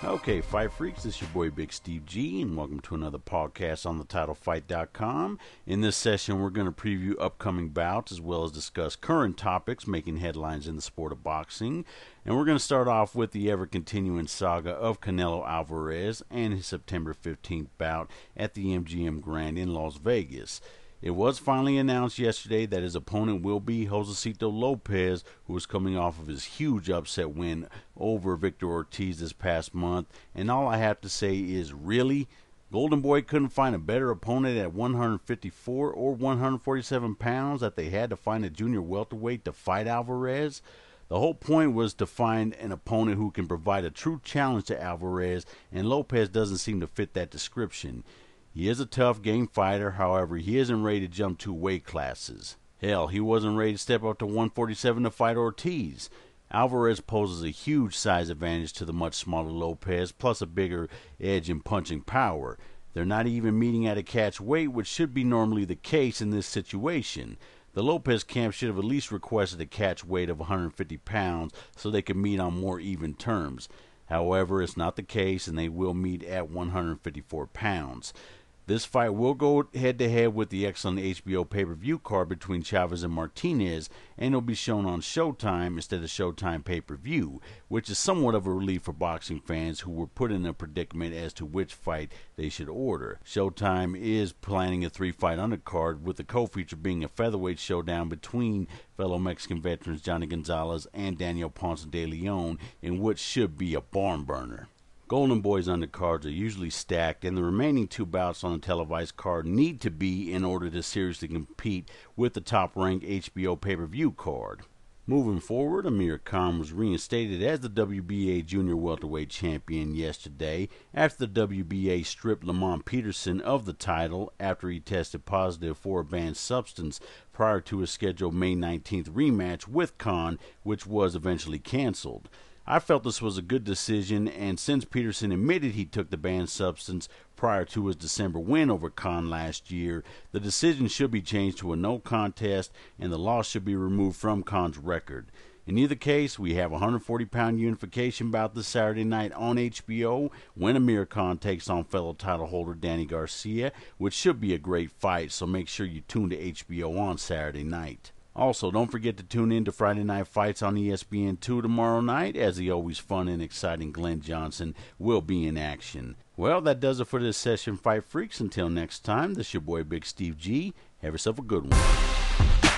Okay, Fight Freaks, this is your boy Big Steve G, and welcome to another podcast on TheTitleFight.com. In this session, we're going to preview upcoming bouts as well as discuss current topics making headlines in the sport of boxing. And we're going to start off with the ever-continuing saga of Canelo Alvarez and his September 15th bout at the MGM Grand in Las Vegas. It was finally announced yesterday that his opponent will be Josecito Lopez, who is coming off of his huge upset win over Victor Ortiz this past month. And all I have to say is, really? Golden Boy couldn't find a better opponent at 154 or 147 pounds that they had to find a junior welterweight to fight Alvarez? The whole point was to find an opponent who can provide a true challenge to Alvarez, and Lopez doesn't seem to fit that description. He is a tough game fighter, however, he isn't ready to jump 2 weight classes. Hell, he wasn't ready to step up to 147 to fight Ortiz. Alvarez poses a huge size advantage to the much smaller Lopez, plus a bigger edge in punching power. They're not even meeting at a catch weight, which should be normally the case in this situation. The Lopez camp should have at least requested a catch weight of 150 pounds so they could meet on more even terms. However, it's not the case, and they will meet at 154 pounds. This fight will go head-to-head with the excellent HBO pay-per-view card between Chavez and Martinez, and it'll be shown on Showtime instead of Showtime pay-per-view, which is somewhat of a relief for boxing fans who were put in a predicament as to which fight they should order. Showtime is planning a 3-fight undercard, with the co-feature being a featherweight showdown between fellow Mexican veterans Johnny Gonzalez and Daniel Ponce de Leon, in which should be a barn burner. Golden Boy's undercards are usually stacked, and the remaining 2 bouts on the televised card need to be in order to seriously compete with the top-ranked HBO pay-per-view card. Moving forward, Kahn was reinstated as the WBA junior welterweight champion yesterday after the WBA stripped Lamont Peterson of the title after he tested positive for a banned substance prior to his scheduled May 19th rematch with Kahn, which was eventually canceled. I felt this was a good decision, and since Peterson admitted he took the banned substance prior to his December win over Kahn last year, the decision should be changed to a no contest, and the loss should be removed from Kahn's record. In either case, we have a 140-pound unification bout this Saturday night on HBO when Kahn takes on fellow title holder Danny Garcia, which should be a great fight, so make sure you tune to HBO on Saturday night. Also, don't forget to tune in to Friday Night Fights on ESPN2 tomorrow night, as the always fun and exciting Glenn Johnson will be in action. Well, that does it for this session, Fight Freaks. Until next time, this is your boy Big Steve G. Have yourself a good one.